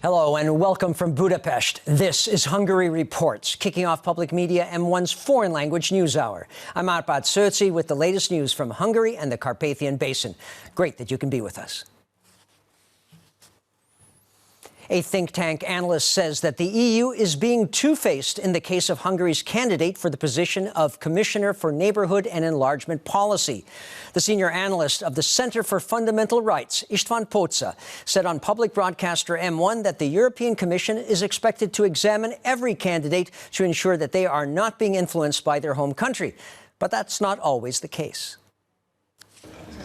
Hello and welcome from Budapest. This is Hungary Reports, kicking off Public Media M1's foreign language news hour. I'm Árpád Szőci with the latest news from Hungary and the Carpathian Basin. Great that you can be with us. A think tank analyst says that the EU is being two-faced in the case of Hungary's candidate for the position of Commissioner for Neighbourhood and Enlargement Policy. The senior analyst of the Center for Fundamental Rights, István Póca, said on public broadcaster M1 that the European Commission is expected to examine every candidate to ensure that they are not being influenced by their home country. But that's not always the case.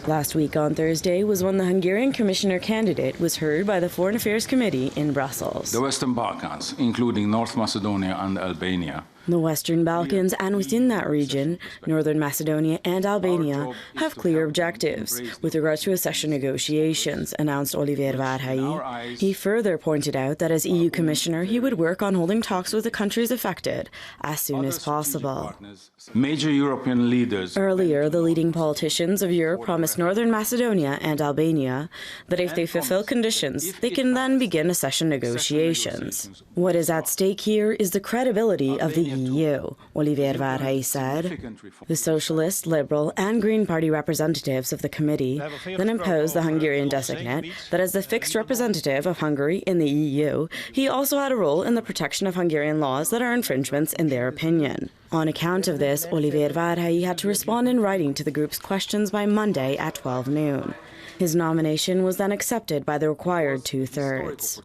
Last week on Thursday was when the Hungarian commissioner candidate was heard by the Foreign Affairs Committee in Brussels. The Western Balkans, including North Macedonia and Albania. The Western Balkans and within that region, Northern Macedonia and Albania, have clear objectives with regard to accession negotiations, announced Olivér Várhelyi. He further pointed out that as EU Commissioner, he would work on holding talks with the countries affected as soon as possible. Major European leaders. Earlier, the leading politicians of Europe promised Northern Macedonia and Albania that if they fulfill conditions, they can then begin accession negotiations. What is at stake here is the credibility of the EU, Olivér Várhelyi said. The Socialist, Liberal and Green Party representatives of the committee then imposed the Hungarian designate that as the fixed representative of Hungary in the EU, he also had a role in the protection of Hungarian laws that are infringements in their opinion. On account of this, Olivér Várhelyi had to respond in writing to the group's questions by Monday at 12 noon. His nomination was then accepted by the required two-thirds.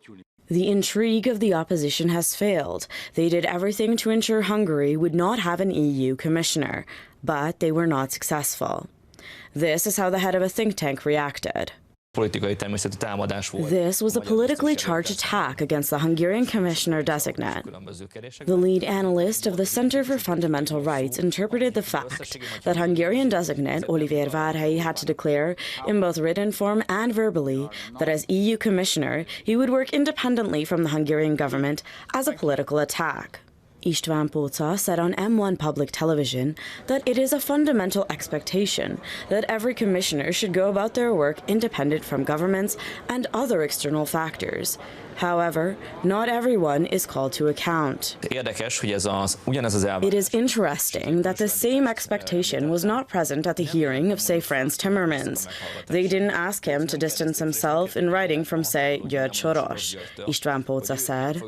The intrigue of the opposition has failed. They did everything to ensure Hungary would not have an EU commissioner, but they were not successful. This is how the head of a think tank reacted. This was a politically charged attack against the Hungarian commissioner designate. The lead analyst of the Center for Fundamental Rights interpreted the fact that Hungarian designate Olivér Várhelyi had to declare, in both written form and verbally, that as EU commissioner, he would work independently from the Hungarian government as a political attack. István Póca said on M1 public television that it is a fundamental expectation that every commissioner should go about their work independent from governments and other external factors. However, not everyone is called to account. It is interesting that the same expectation was not present at the hearing of, say, Franz Timmermans. They didn't ask him to distance himself in writing from, say, György Soros, István Póca said.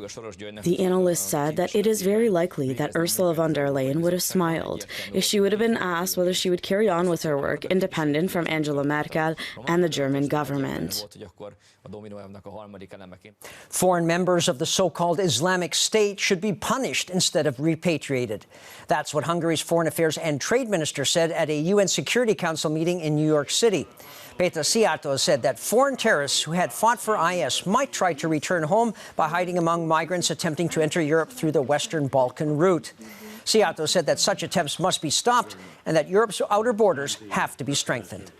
The analyst said that it is very likely that Ursula von der Leyen would have smiled if she would have been asked whether she would carry on with her work independent from Angela Merkel and the German government. Foreign members of the so-called Islamic State should be punished instead of repatriated. That's what Hungary's Foreign Affairs and Trade Minister said at a UN Security Council meeting in New York City. Péter Szijjártó said that foreign terrorists who had fought for IS might try to return home by hiding among migrants attempting to enter Europe through the Western Balkan route. Szijjártó said that such attempts must be stopped and that Europe's outer borders have to be strengthened.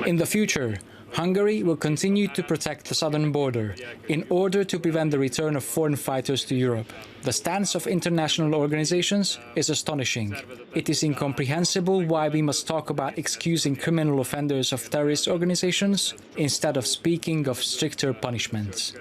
In the future, Hungary will continue to protect the southern border in order to prevent the return of foreign fighters to Europe. The stance of international organizations is astonishing. It is incomprehensible why we must talk about excusing criminal offenders of terrorist organizations instead of speaking of stricter punishments.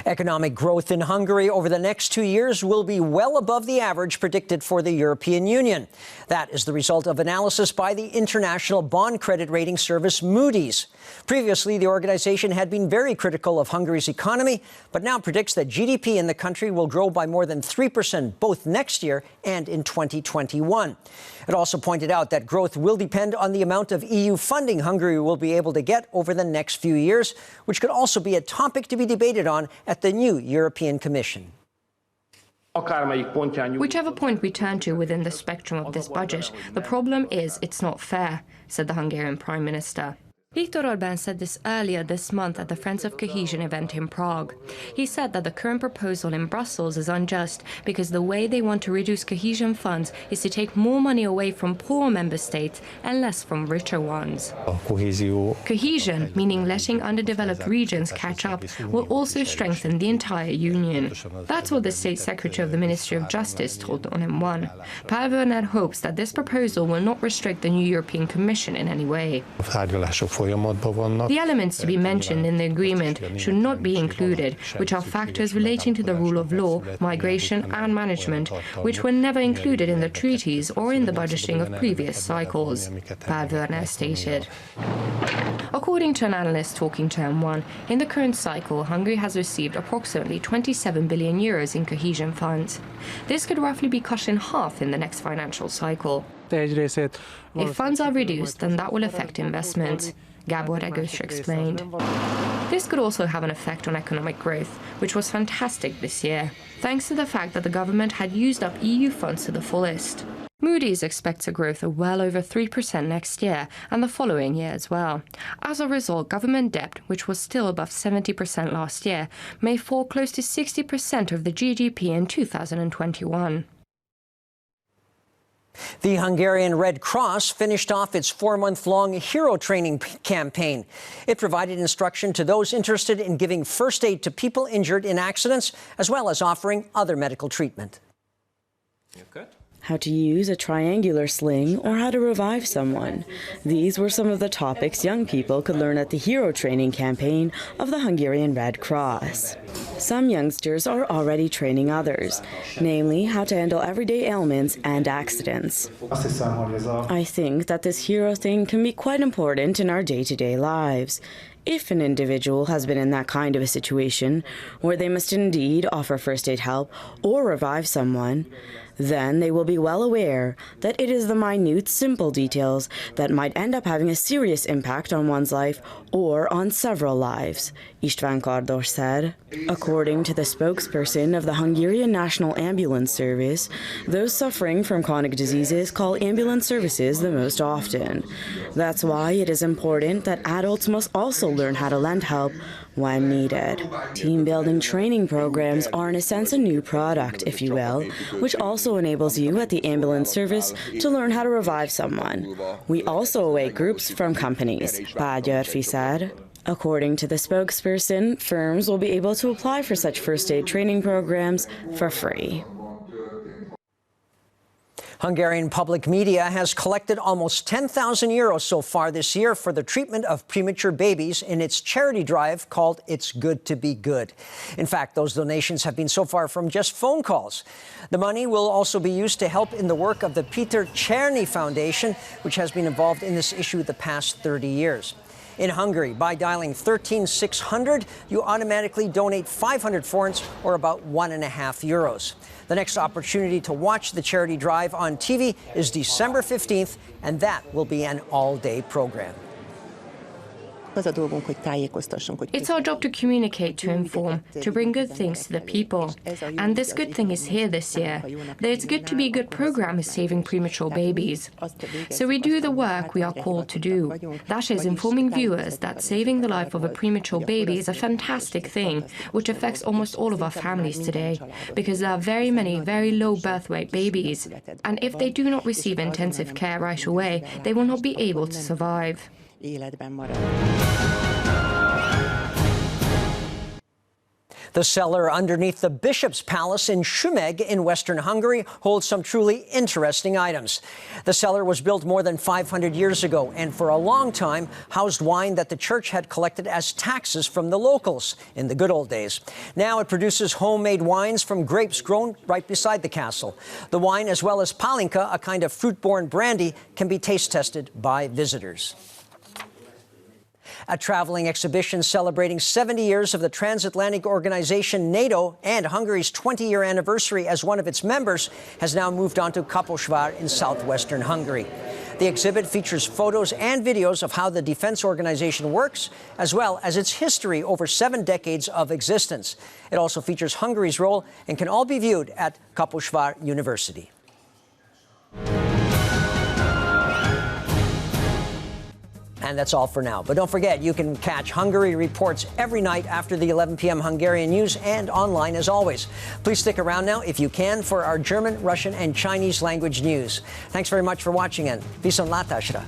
Economic growth in Hungary over the next 2 years will be well above the average predicted for the European Union. That is the result of analysis by the international bond credit rating service Moody's. Previously, the organization had been very critical of Hungary's economy, but now predicts that GDP in the country will grow by more than 3% both next year and in 2021. It also pointed out that growth will depend on the amount of EU funding Hungary will be able to get over the next few years, which could also be a topic to be debated on at the new European Commission. Whichever point we turn to within the spectrum of this budget, the problem is it's not fair, said the Hungarian Prime Minister. Viktor Orbán said this earlier this month at the Friends of Cohesion event in Prague. He said that the current proposal in Brussels is unjust because the way they want to reduce cohesion funds is to take more money away from poor member states and less from richer ones. Cohesion, meaning letting underdeveloped regions catch up, will also strengthen the entire union. That's what the State Secretary of the Ministry of Justice told on M1. Pavel hopes that this proposal will not restrict the new European Commission in any way. The elements to be mentioned in the agreement should not be included, which are factors relating to the rule of law, migration and management, which were never included in the treaties or in the budgeting of previous cycles, Pál stated. According to an analyst talking to M1, in the current cycle, Hungary has received approximately 27 billion euros in cohesion funds. This could roughly be cut in half in the next financial cycle. If funds are reduced, then that will affect investments, Gábor Egős explained. This could also have an effect on economic growth, which was fantastic this year, thanks to the fact that the government had used up EU funds to the fullest. Moody's expects a growth of well over 3% next year and the following year as well. As a result, government debt, which was still above 70% last year, may fall close to 60% of the GDP in 2021. The Hungarian Red Cross finished off its 4-month-long Híradó training campaign. It provided instruction to those interested in giving first aid to people injured in accidents, as well as offering other medical treatment. How to use a triangular sling, or how to revive someone. These were some of the topics young people could learn at the Híradó training campaign of the Hungarian Red Cross. Some youngsters are already training others, namely how to handle everyday ailments and accidents. I think that this Híradó thing can be quite important in our day-to-day lives. If an individual has been in that kind of a situation, where they must indeed offer first aid help or revive someone, then they will be well aware that it is the minute, simple details that might end up having a serious impact on one's life or on several lives, István Kardos said. According to the spokesperson of the Hungarian National Ambulance Service, those suffering from chronic diseases call ambulance services the most often. That's why it is important that adults must also learn how to lend help when needed. Team-building training programs are in a sense a new product, if you will, which also enables you at the ambulance service to learn how to revive someone. We also await groups from companies, Pál Györfi said. According to the spokesperson, firms will be able to apply for such first aid training programs for free. Hungarian public media has collected almost 10,000 euros so far this year for the treatment of premature babies in its charity drive called It's Good to Be Good. In fact, those donations have been so far from just phone calls. The money will also be used to help in the work of the Peter Czerny Foundation, which has been involved in this issue the past 30 years. In Hungary, by dialing 13600, you automatically donate 500 forints, or about €1.5. The next opportunity to watch the charity drive on TV is December 15th, and that will be an all-day program. It's our job to communicate, to inform, to bring good things to the people. And this good thing is here this year. The It's Good to Be Good program is saving premature babies. So we do the work we are called to do. That is informing viewers that saving the life of a premature baby is a fantastic thing, which affects almost all of our families today, because there are very many very low birth weight babies. And if they do not receive intensive care right away, they will not be able to survive. The cellar underneath the Bishop's Palace in Sümeg in western Hungary holds some truly interesting items. The cellar was built more than 500 years ago and for a long time housed wine that the church had collected as taxes from the locals in the good old days. Now it produces homemade wines from grapes grown right beside the castle. The wine, as well as palinka, a kind of fruit-borne brandy, can be taste tested by visitors. A traveling exhibition celebrating 70 years of the transatlantic organization NATO and Hungary's 20-year anniversary as one of its members has now moved on to Kaposvár in southwestern Hungary. The exhibit features photos and videos of how the defense organization works, as well as its history over 7 decades of existence. It also features Hungary's role and can all be viewed at Kaposvár University. And that's all for now. But don't forget, you can catch Hungary Reports every night after the 11 p.m. Hungarian news and online as always. Please stick around now, if you can, for our German, Russian, and Chinese language news. Thanks very much for watching, and viszontlátásra!